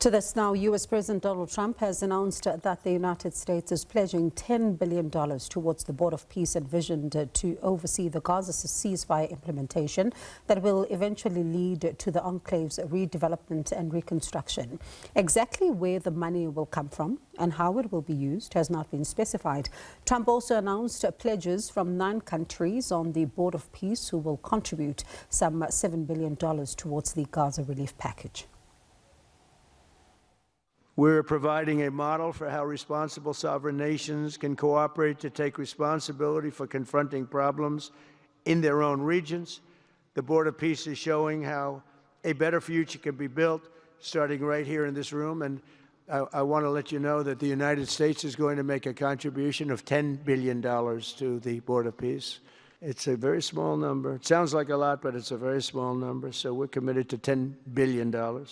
To this now, U.S. President Donald Trump has announced that the United States is pledging $10 billion towards the Board of Peace envisioned to oversee the Gaza ceasefire implementation that will eventually lead to the enclave's redevelopment and reconstruction. Exactly where the money will come from and how it will be used has not been specified. Trump also announced pledges from 9 countries on the Board of Peace who will contribute some $7 billion towards the Gaza relief package. We're providing a model for how responsible sovereign nations can cooperate to take responsibility for confronting problems in their own regions. The Board of Peace is showing how a better future can be built, starting right here in this room. And I want to let you know that the United States is going to make a contribution of $10 billion to the Board of Peace. It's a very small number. It sounds like a lot, but it's a very small number. So we're committed to $10 billion.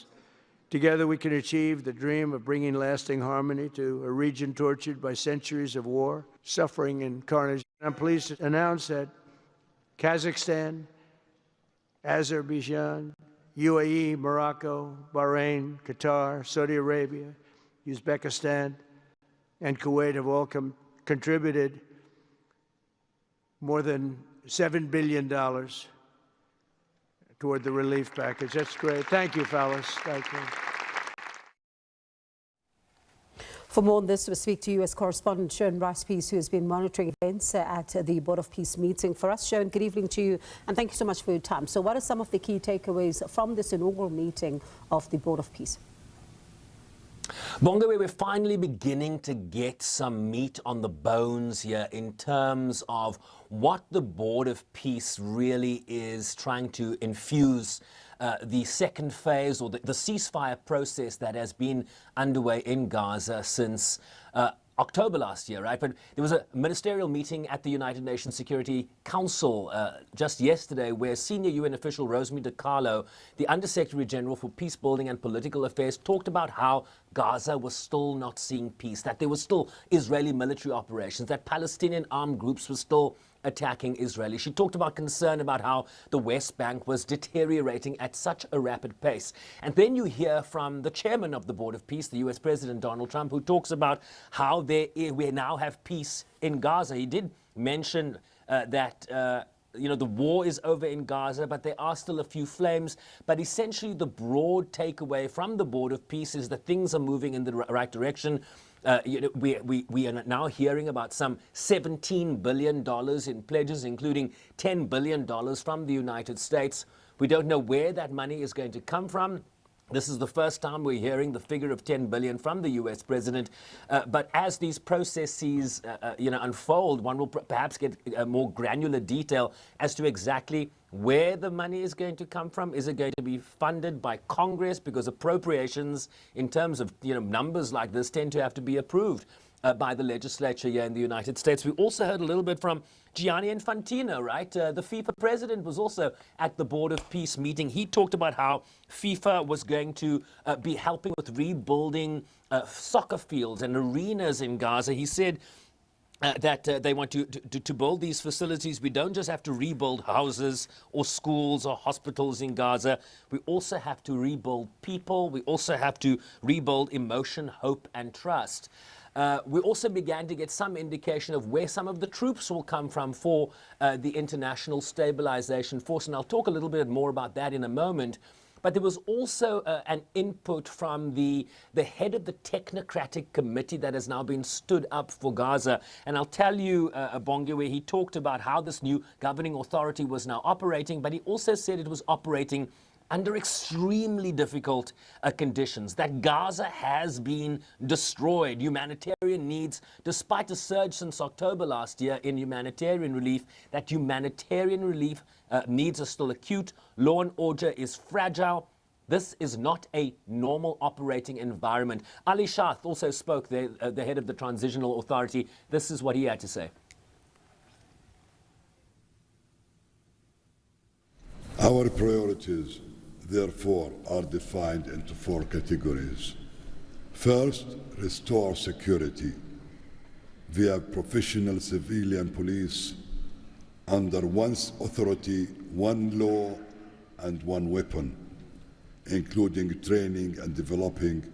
Together we can achieve the dream of bringing lasting harmony to a region tortured by centuries of war, suffering, and carnage. I'm pleased to announce that Kazakhstan, Azerbaijan, UAE, Morocco, Bahrain, Qatar, Saudi Arabia, Uzbekistan, and Kuwait have all contributed more than $7 billion toward the relief package. That's great. Thank you, fellas. Thank you. For more on this, we'll speak to U.S. Correspondent Sherwin Bryce-Pease, who has been monitoring events at the Board of Peace meeting for us. Sherwin, good evening to you, and thank you so much for your time. So what are some of the key takeaways from this inaugural meeting of the Board of Peace? Bongo, we're finally beginning to get some meat on the bones here in terms of what the Board of Peace really is trying to infuse the second phase, or the ceasefire process that has been underway in Gaza since October last year, right? But there was a ministerial meeting at the United Nations Security Council just yesterday where senior UN official Rosemary DiCarlo, the Undersecretary General for Peace Building and Political Affairs, talked about how Gaza was still not seeing peace, that there were still Israeli military operations, that Palestinian armed groups were still attacking Israeli. She talked about concern about how the West Bank was deteriorating at such a rapid pace. And then you hear from the chairman of the Board of Peace, the US President Donald Trump, who talks about how we now have peace in Gaza. He did mention that the war is over in Gaza, but there are still a few flames. But essentially, the broad takeaway from the Board of Peace is that things are moving in the right direction. We are now hearing about some $17 billion in pledges, including $10 billion from the United States. We don't know where that money is going to come from. This is the first time we're hearing the figure of $10 billion from the U.S. president. But as these processes unfold, one will perhaps get more granular detail as to exactly where the money is going to come from. Is it going to be funded by Congress? Because appropriations in terms of numbers like this tend to have to be approved by the legislature here in the United States. We also heard a little bit from Gianni Infantino, right? The FIFA president was also at the Board of Peace meeting. He talked about how FIFA was going to be helping with rebuilding soccer fields and arenas in Gaza. He said that they want to build these facilities. We don't just have to rebuild houses or schools or hospitals in Gaza. We also have to rebuild people. We also have to rebuild emotion, hope, and trust. We also began to get some indication of where some of the troops will come from for the International Stabilization Force. And I'll talk a little bit more about that in a moment. But there was also an input from the head of the technocratic committee that has now been stood up for Gaza. And I'll tell you, Bongi, where he talked about how this new governing authority was now operating, but he also said it was operating under extremely difficult conditions, that Gaza has been destroyed. Humanitarian needs, despite a surge since October last year in humanitarian relief, that humanitarian relief needs are still acute. Law and order is fragile. This is not a normal operating environment. Ali Shah also spoke, the head of the Transitional Authority. This is what he had to say. Our priorities, therefore, are defined into 4 categories. First, restore security via professional civilian police under one authority, one law, and one weapon, including training and developing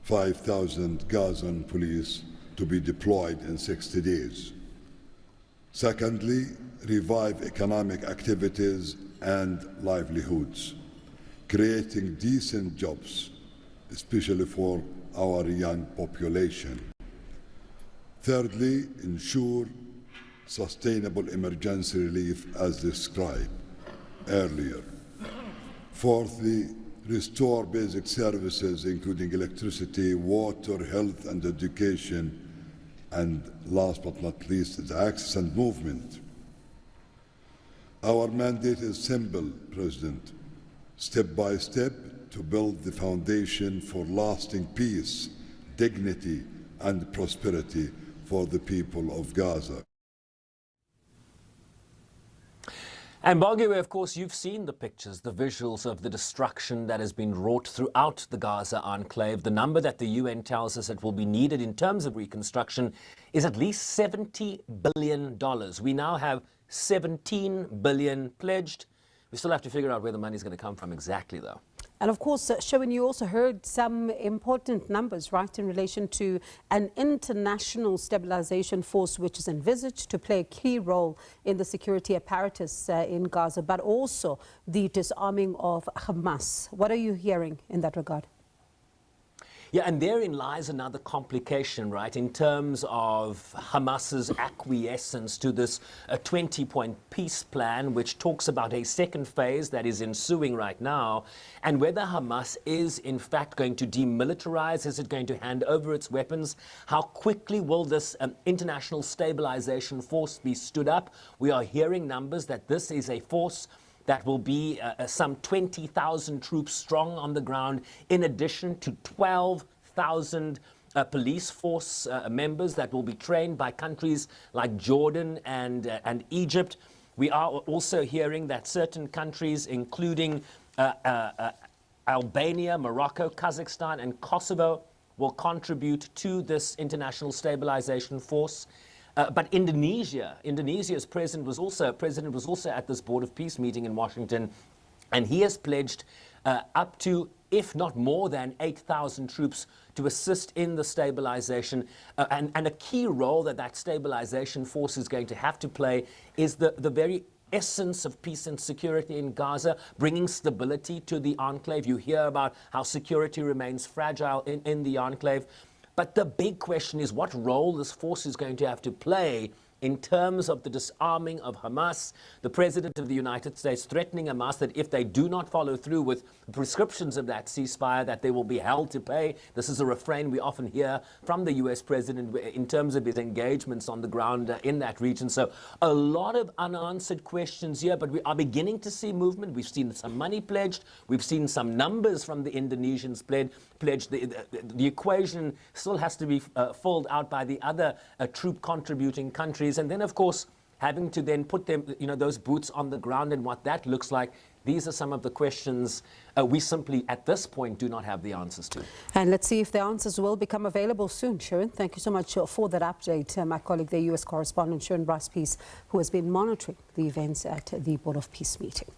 5,000 Gazan police to be deployed in 60 days. Secondly, revive economic activities and livelihoods, creating decent jobs, especially for our young population. Thirdly, ensure sustainable emergency relief as described earlier. Fourthly, restore basic services including electricity, water, health and education, and last but not least is access and movement. Our mandate is simple, President, step by step to build the foundation for lasting peace, dignity and prosperity for the people of Gaza. And Bongiwe, of course, you've seen the pictures, the visuals of the destruction that has been wrought throughout the Gaza enclave. The number that the UN tells us that will be needed in terms of reconstruction is at least $70 billion. We now have 17 billion pledged. We still have to figure out where the money is going to come from exactly, though. And of course, Sherwin, you also heard some important numbers, right, in relation to an international stabilization force which is envisaged to play a key role in the security apparatus in Gaza, but also the disarming of Hamas. What are you hearing in that regard? Yeah, and therein lies another complication, right, in terms of Hamas's acquiescence to this 20-point peace plan, which talks about a second phase that is ensuing right now, and whether Hamas is, in fact, going to demilitarize, is it going to hand over its weapons? How quickly will this international stabilization force be stood up? We are hearing numbers that this is a force that will be some 20,000 troops strong on the ground, in addition to 12,000 police force members that will be trained by countries like Jordan and Egypt. We are also hearing that certain countries, including Albania, Morocco, Kazakhstan, and Kosovo, will contribute to this international stabilization force. But Indonesia's president was also at this Board of Peace meeting in Washington, and he has pledged up to, if not more than, 8,000 troops to assist in the stabilization. And a key role that stabilization force is going to have to play is the very essence of peace and security in Gaza, bringing stability to the enclave. You hear about how security remains fragile in the enclave. But the big question is what role this force is going to have to play in terms of the disarming of Hamas. The President of the United States threatening Hamas that if they do not follow through with prescriptions of that ceasefire, that they will be held to pay. This is a refrain we often hear from the US President in terms of his engagements on the ground in that region. So a lot of unanswered questions here, but we are beginning to see movement. We've seen some money pledged. We've seen some numbers from the Indonesians pledged. The equation still has to be filled out by the other troop contributing countries. And then, of course, having to then put them, those boots on the ground and what that looks like. These are some of the questions we simply, at this point, do not have the answers to. And let's see if the answers will become available soon, Sherwin. Thank you so much for that update. My colleague, the US correspondent Sherwin Bryce-Pease, who has been monitoring the events at the Board of Peace meeting.